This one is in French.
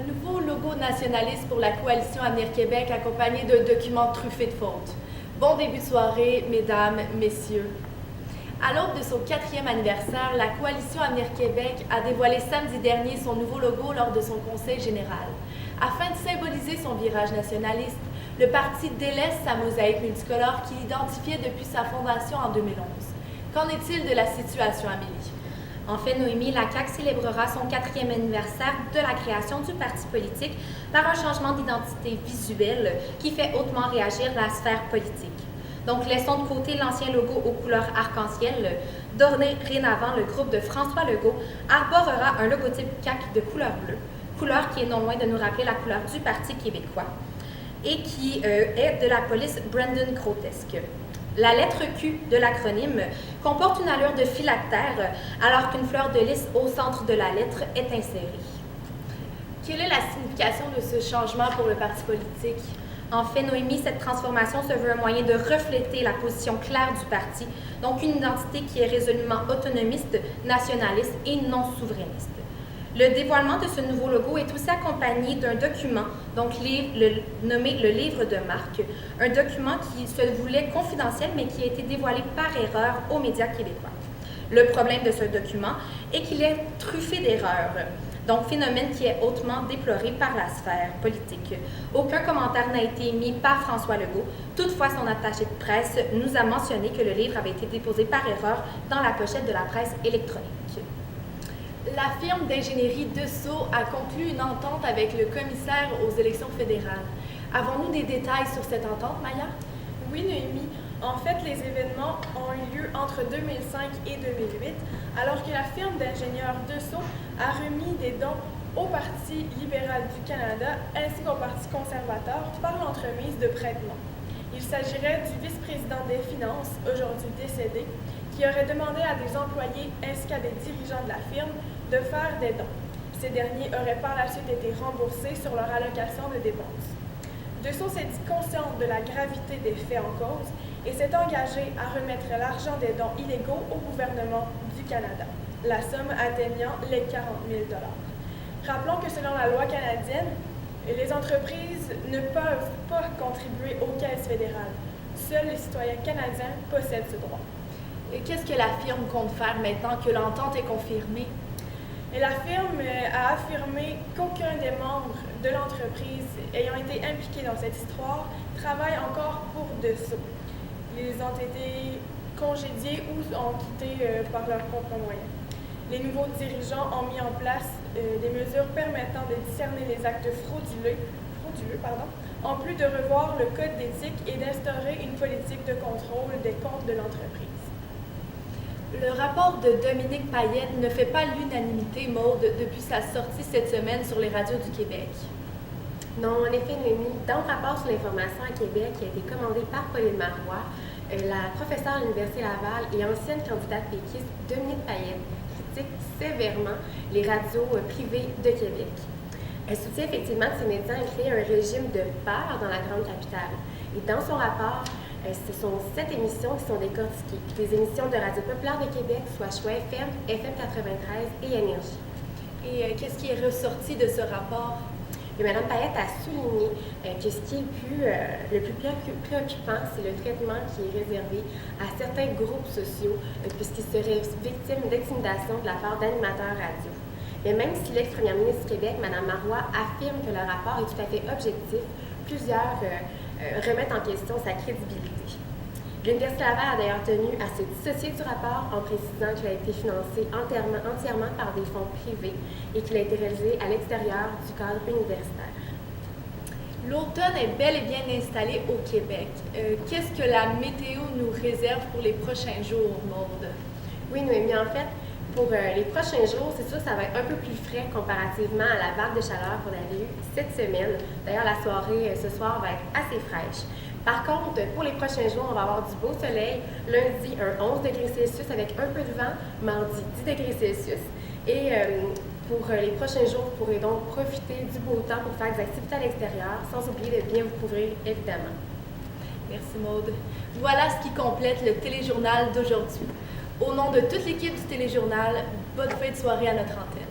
nouveau logo nationaliste pour la coalition Avenir Québec accompagné d'un document truffé de fautes. Bon début de soirée, mesdames, messieurs. À l'aube de son 4e anniversaire, la coalition Avenir Québec a dévoilé samedi dernier son nouveau logo lors de son conseil général. Afin de symboliser son virage nationaliste, le parti délaisse sa mosaïque multicolore qu'il identifiait depuis sa fondation en 2011. Qu'en est-il de la situation, Amélie? En fait, Noémie, la CAQ célébrera son 4e anniversaire de la création du parti politique par un changement d'identité visuelle qui fait hautement réagir la sphère politique. Donc, laissons de côté l'ancien logo aux couleurs arc-en-ciel. Dorénavant, le groupe de François Legault arborera un logotype CAQ de couleur bleue, couleur qui est non loin de nous rappeler la couleur du Parti québécois et qui est de la police Brandon Grotesque. La lettre Q de l'acronyme comporte une allure de phylactère, alors qu'une fleur de lys au centre de la lettre est insérée. Quelle est la signification de ce changement pour le parti politique? En fait, Noémie, cette transformation se veut un moyen de refléter la position claire du parti, donc une identité qui est résolument autonomiste, nationaliste et non souverainiste. Le dévoilement de ce nouveau logo est aussi accompagné d'un document, donc nommé le livre de marque, un document qui se voulait confidentiel mais qui a été dévoilé par erreur aux médias québécois. Le problème de ce document est qu'il est truffé d'erreurs, donc phénomène qui est hautement déploré par la sphère politique. Aucun commentaire n'a été émis par François Legault. Toutefois, son attaché de presse nous a mentionné que le livre avait été déposé par erreur dans la pochette de la presse électronique. La firme d'ingénierie Dessau a conclu une entente avec le commissaire aux élections fédérales. Avons-nous des détails sur cette entente, Maya? Oui, Noémie. En fait, les événements ont eu lieu entre 2005 et 2008, alors que la firme d'ingénieurs Dessau a remis des dons au Parti libéral du Canada ainsi qu'au Parti conservateur par l'entremise de prêtements. Il s'agirait du vice-président des Finances, aujourd'hui décédé, qui aurait demandé à des employés ainsi qu'à des dirigeants de la firme de faire des dons. Ces derniers auraient par la suite été remboursés sur leur allocation de dépenses. Dessau s'est dit consciente de la gravité des faits en cause et s'est engagé à remettre l'argent des dons illégaux au gouvernement du Canada, la somme atteignant les 40 000 $. Rappelons que selon la loi canadienne, les entreprises ne peuvent pas contribuer aux caisses fédérales. Seuls les citoyens canadiens possèdent ce droit. Et qu'est-ce que la firme compte faire maintenant que l'entente est confirmée? Et la firme a affirmé qu'aucun des membres de l'entreprise ayant été impliqués dans cette histoire travaille encore pour Dessau. Ils ont été congédiés ou ont quitté par leurs propres moyens. Les nouveaux dirigeants ont mis en place des mesures permettant de discerner les actes frauduleux, en plus de revoir le code d'éthique et d'instaurer une politique de contrôle des comptes de l'entreprise. Le rapport de Dominique Payette ne fait pas l'unanimité, Maude, depuis sa sortie cette semaine sur les radios du Québec. Non, en effet, Noémie, dans le rapport sur l'information à Québec qui a été commandé par Pauline Marois, la professeure de l'Université Laval et ancienne candidate péquiste Dominique Payette critique sévèrement les radios privées de Québec. Elle soutient effectivement que ces médias ont créé un régime de peur dans la grande capitale. Et dans son rapport, ce sont 7 émissions qui sont décortiquées. Les émissions de Radio Populaire de Québec, soit Choix FM, FM 93 et Énergie. Et qu'est-ce qui est ressorti de ce rapport? Et Mme Payette a souligné que ce qui est le plus préoccupant, c'est le traitement qui est réservé à certains groupes sociaux, puisqu'ils seraient victimes d'intimidation de la part d'animateurs radio. Mais même si l'ex-première ministre du Québec, Mme Marois, affirme que le rapport est tout à fait objectif, plusieurs remettent en question sa crédibilité. L'Université Laval a d'ailleurs tenu à se dissocier du rapport en précisant qu'il a été financé entièrement par des fonds privés et qu'il a été réalisé à l'extérieur du cadre universitaire. L'automne est bel et bien installé au Québec. Qu'est-ce que la météo nous réserve pour les prochains jours, Maude? Oui, Noémie, en fait, pour les prochains jours, c'est sûr que ça va être un peu plus frais comparativement à la vague de chaleur qu'on avait eue cette semaine. D'ailleurs, la soirée ce soir va être assez fraîche. Par contre, pour les prochains jours, on va avoir du beau soleil. Lundi, un 11 degrés Celsius avec un peu de vent. Mardi, 10 degrés Celsius. Et pour les prochains jours, vous pourrez donc profiter du beau temps pour faire des activités à l'extérieur, sans oublier de bien vous couvrir, évidemment. Merci, Maude. Voilà ce qui complète le téléjournal d'aujourd'hui. Au nom de toute l'équipe du téléjournal, bonne fin de soirée à notre antenne.